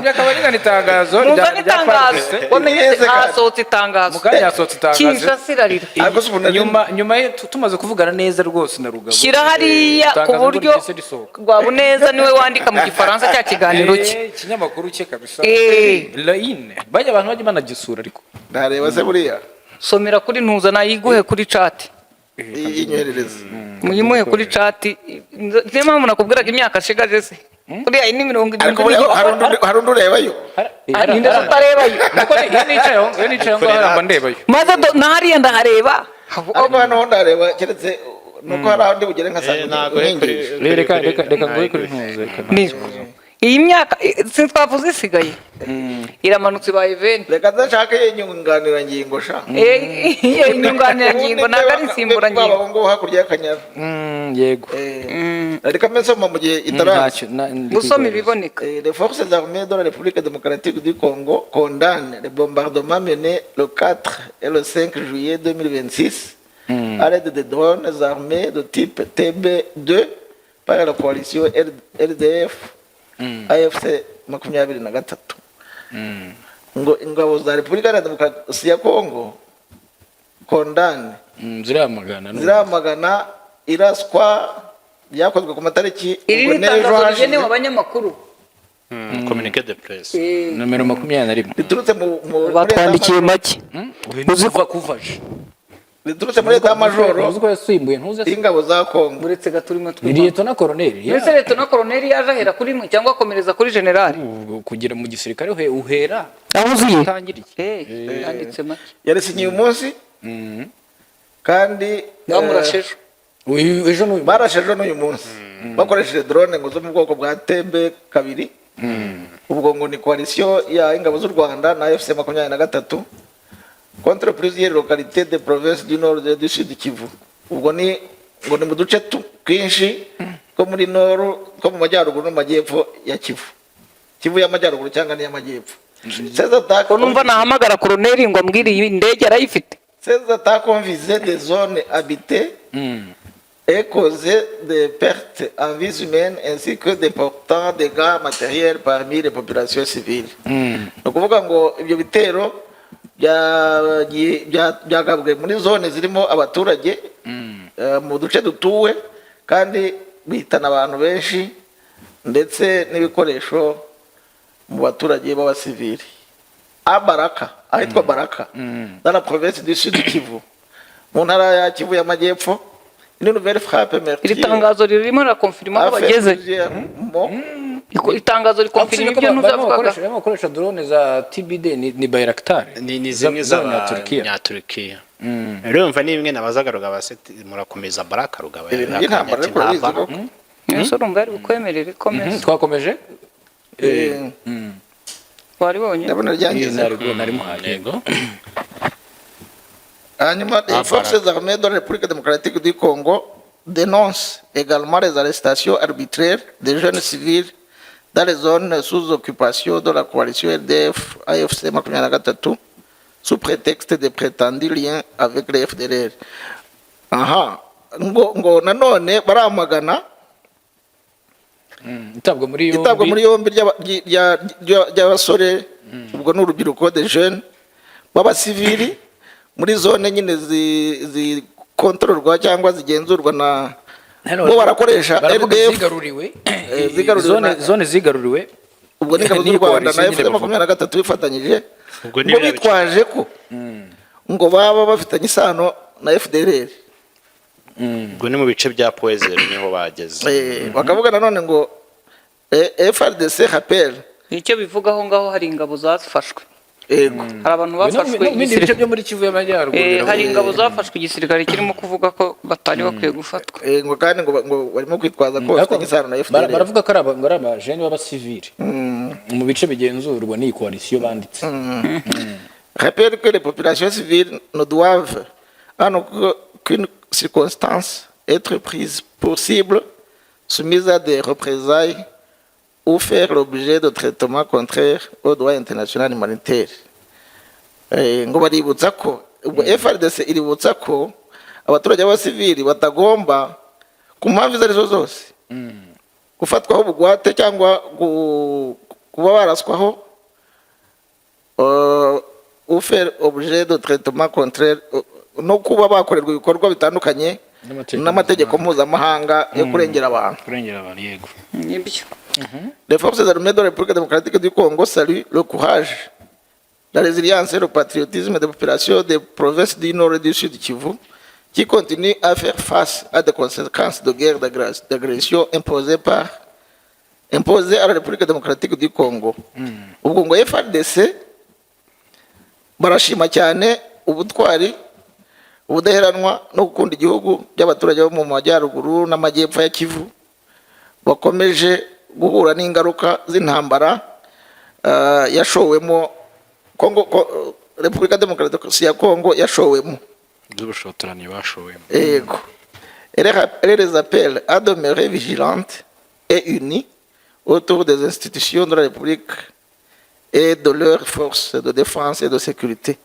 byakabarigana itangazo hasohotse itangazo muganya yasohotse itangazo Kinshasa irarira nyuma tumaze kuvugana neza rwose na Rugabo shyira hariya ku buryo Rwabuneza niwe wandika mu gifaransa cya kiganiro cye ikinyamakuru cye kabisa line bajya abantu bajya banagisura ariko ndareba se buriya somera kuri ntuza nayiguhe kuri chat inyoherereza muyimuhe kuri chat niyo mpamvu nakubwiraga imyaka ashigaje se buriya ni 70 hari undi urebayo ninde utarebayo iyo nicaye ngo haramba ndebayo maze nahariya ndahareba ariko hano ndareba keretse nuko hari ahandi bugere nka saa reka ngoye kuri ntuze iyi myaka twavuze isigaye iramanutse ibaye 20 reka ndashaka inyunganirangingo sha inyunganirangingo ntabwo ari insimburangingo ngo hakurya y'Akanyaru yego reka mesoma mu gihe itaracu gusoma ibiboneka. Les forces armées de la République démocratique du Congo condamnent les bombardements menés le 4 et le 5 juillet 2026 à l'aide de drones armés de type TB2 par la coalition RDF AFC 23 ngo ingabo za Repubulika ya Demokarasi ya Kongo condamne ziramagana iraswa byakozwe ku matariki iri tangazo rigenewe abanyamakuru communiqué de presse numero 21 biturutse mu batwandikiye make kuvaje biturutse muri leta y'amajoro uziko yasimbuye ntuze ingabo za Kongo uretse gaturimo Liyetona na Colonel Liyetona Colonel yaje ahera kuri mwe cyangwa akomereza kuri general kugira mu gisirikare uhera aho uziye utangiriye yanditse make yarisinyiye umunsi kandi bamurasheje ejo n'uyu munsi bakoresheje drone ngo zo mu bwoko bwa TB2 ubwo ngo ni coalition ya ingabo z'u Rwanda na FC 23 contre plusieurs localités de province du nord et du sud Kivu. Ubwo ni ngo ni mu duce twinshi ko muri nord ko mu majyaruguru no majyepfo ya Kivu y'amajyaruguru cyangwa ni y'amajyepfo. Ces attaques numva nahamagara Colonel ngo ambwire iyi ndege arayifite. Ces attaques ont visé des zones habitées et causé des pertes en vies humaines ainsi que des portants dégâts matériels parmi les populations civiles. No kuvuga ngo ibyo bitero byagabwe muri zone zirimo abaturage mu duce dutuwe kandi bihitana abantu benshi ndetse n'ibikoresho mu baturage b'abasivili. Abaraka ahitwa Baraka dans la province du Sud Kivu mu ntara ya Kivu y'amajyepfo une nouvelle frappe meurtrière. Iri tangazo ririmo la confirma ko bageze itangazo rikonfirma ibyo nuzavuga bakoresha drone za TBD ni Bayraktar ni zimwe za Turkiya urumva ni bimwe nabazagaruga baseti murakomeza Baraka rugaba y'intambara ariko biziko yeso rumva ari ukwemerera komeza twakomeje wari bonye ndabona ryangize nari muhayego les forces armées de la République démocratique du Congo dénoncent également les arrestations arbitraires des jeunes civils dans les zones sous occupation de la coalition RDF AFC 23 sous prétexte de prétendus liens avec les FDLR. Ngo nanone baramagana itabwa muri yombi ry'abasore ubwo n'urubyiruko des jeunes b'abasivili muri zone nyine zikontororwa cyangwa zigenzurwa na bo barakoresha RDF zone zigaruriwe ubwo n'ingabo z'u Rwanda na F23 bifatanyije ngo bitwaje ko ngo baba bafitanye isano na FDLR. Ubwo ni mu bice bya Poezel niho bageze bakavuga nanone ngo FARDC rappel icyo bivugaho ngaho hari ingabo zafashwe hari abantu bafashwe ibice byo muri Kivu y'amajyaruguru hari ingabo zafashwe igisirikare kirimo kuvuga ko batari bakwiye gufatwa ngo kandi ngo barimo kwitwaza ko bafitanye isano na FDLR. Baravuga ko ari abajene b'abasivili mu bice bigenzurwa n'iyi coalition banditse. Rappelle que les populations civiles ne doivent en aucune circonstance être prises pour cible, soumises à des représailles ou faire l'objet de traitements contraires au droit international humanitaire. Ngo baributsa ko FARDC iributsa ko abaturage b'abasivili batagomba ku mpamvu izo arizo zose gufatwaho ubugwate cyangwa kuba baraswaho ou faire objet de traitement contraire no kuba bakorerwa ibikorwa bitandukanye n'amategeko mpuzamahanga yo kurengera abantu. Yego. nibyo. Les forces armées de la République démocratique du Congo saluent le courage, la résilience et le patriotisme des populations des provinces du Nord et du Sud Kivu qui continuent à faire face à des conséquences de guerre d'agression imposées à la République démocratique du Congo. Ubwo ngo FARDC barashima cyane ubutwari ubudaheranwa no gukunda igihugu by'abaturage bo mu majyaruguru n'amajyepfo ya Kivu bakomeje guhura n'ingaruka z'intambara yashowemo Kongo, Repubulika Demokarasi ya Kongo yashowemo z'ubushotoranyi bashowemo. Yego. Elle les appelle à demeurer vigilantes et unies autour des institutions de la République et de leurs forces de défense et de sécurité.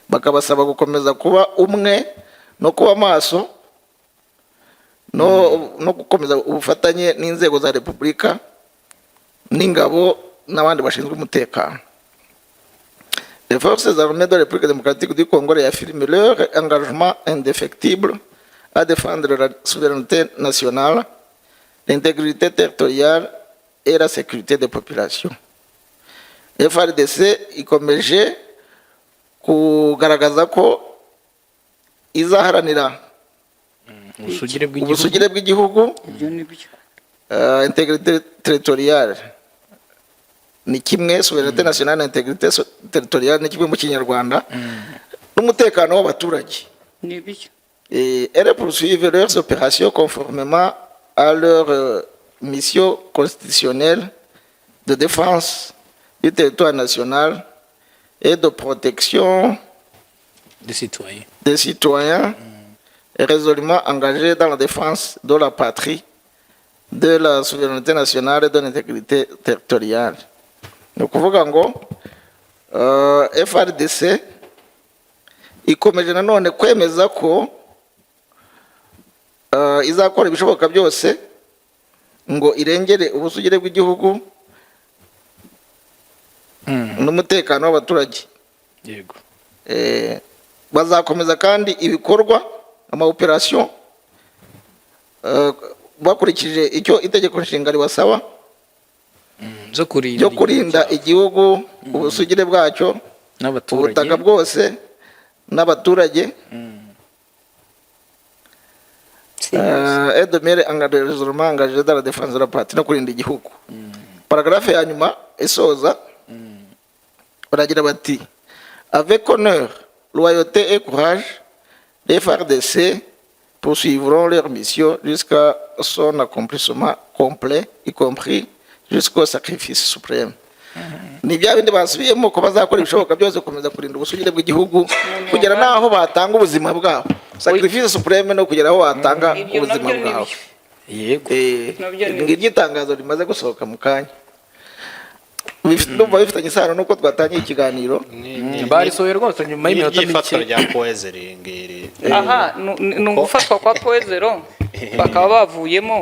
Bakabasaba gukomeza kuba umwe no kuba maso no gukomeza ubufatanye n'inzego za Repubulika n'ingabo n'abandi bashinzwe umutekano. Les forces armées de la République démocratique du Congo réaffirment leur engagement indéfectible à défendre la souveraineté nationale, l'intégrité territoriale et la sécurité des populations. FARDC ikomeje kugaragaza ko izaharanira ubusugire bw'igihugu, ibyo nibyo. intégrité territoriale ni kimwe, souveraineté nationale, intégrité territoriale ni kimwe mu Kinyarwanda, n'umutekano w'abaturage. Nibyo. Et elles poursuivent leurs opérations conformément à leur mission constitutionnelle de défense du territoire national et de protection des citoyens et résolument engagés dans la défense de la patrie, de la souveraineté nationale et de l'intégrité territoriale. Ni ukuvuga ngo FARDC ikomeje nanone kwemeza ko izakora ibishoboka byose ngo irengere ubusugire bw'igihugu n'umutekano w'abaturage. Yego. Bazakomeza kandi ibikorwa ama-operation bakurikije icyo itegeko nshinga ribasaba byo kurinda igihugu, ubusugire bwacyo, ubutaka bwose n'abaturage. Et de mere engagement engagé dans la défense de la patrie no kurinda igihugu. Paragraphe ya nyuma isoza baragira bati: avec honneur, loyauté et courage, les FARDC poursuivront leur mission jusqu'à son accomplissement complet, y compris jusqu'au sacrifice suprême. Ni bya bindi basubiyemo ko bazakora ibishoboka byose gukomeza kurinda ubusugire bw'igihugu kugera naho batanga ubuzima bwabo. Sacrifice supreme no kugera aho watanga ubuzima bwawe. Yego. Ngiryo itangazo rimaze gusohoka mu kanya. Ndumva bifitanye isano nuko twatangiye ikiganiro. Barisohoye rwose nyuma y'iminota mike rya mike. Poezeri ngiri. Aha, ni ugufatwa kwa Poezero bakaba bavuyemo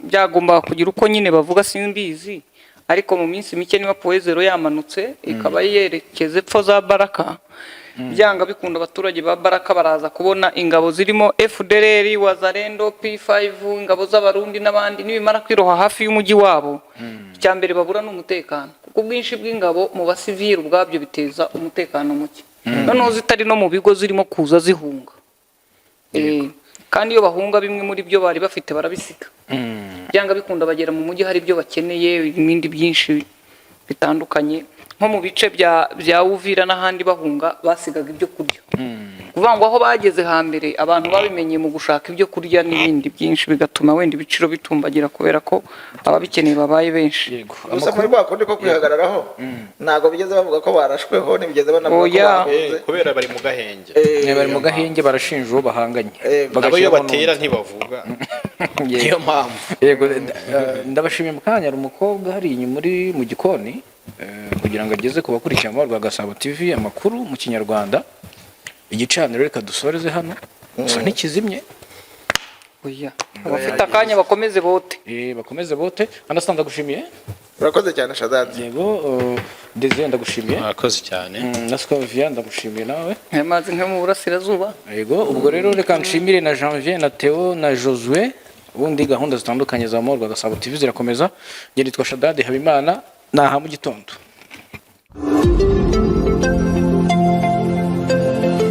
byagomba kugira uko nyine bavuga simbizi, ariko mu minsi mike niba Poezero yamanutse ikaba yerekeze epfo za Baraka, byanga bikunda abaturage ba Baraka baraza kubona ingabo zirimo FDLR, Wazalendo, P5, ingabo z'abarundi n'abandi nibimara kwiroha hafi y'umujyi wabo. Cyambere babura n'umutekano kuko bwinshi bw'ingabo mu basivili ubwabyo biteza umutekano muke, noneho zitari no mu bigo zirimo kuza zihunga. Kandi iyo bahunga bimwe muri byo bari bafite barabisiga. Byanga bikunda bagera mu mujyi hari ibyo bakeneye, ibindi byinshi bitandukanye, nko mu bice bya Uvira n'ahandi bahunga basigaga ibyo kurya. Kuvuga ngo aho bageze hambere abantu babimenye mu gushaka ibyo kurya n'ibindi byinshi, bigatuma wenda ibiciro bitumbagira kubera ko ababikeneye babaye benshi. Yego. Gusa muri rwakundi ko kwihagararaho ntago bigeze bavuga ko barashweho, nibigeze banavuga ko bahuze kubera bari mu gahenge. Bari mu gahenge barashinja uwo bahanganye. Nabo iyo batera ntibavuga. Niyo mpamvu. Yego, ndabashimiye mu kanya ari umukobwa hari inyuma muri mu gikoni kugira ngo ageze ku bakurikirana rwa Gasabo TV amakuru mu Kinyarwanda. Igicaniro reka dusoreze hano gusa ntikizimye. Oya. abafite akanya bakomeze bote. bakomeze bote. Understand, ndagushimiye. urakoze cyane Shadadi. Yego, Desire ndagushimiye. murakoze cyane. Na Scovia ndagushimiye nawe. Amazi nka mu burasirazuba. Yego, ubwo rero reka nshimire na Janvier na Theo na Josue. Ubundi gahunda zitandukanye za Morwa Gasabo TV zirakomeza. Njye nitwa Shadadi Habimana, naha mu gitondo.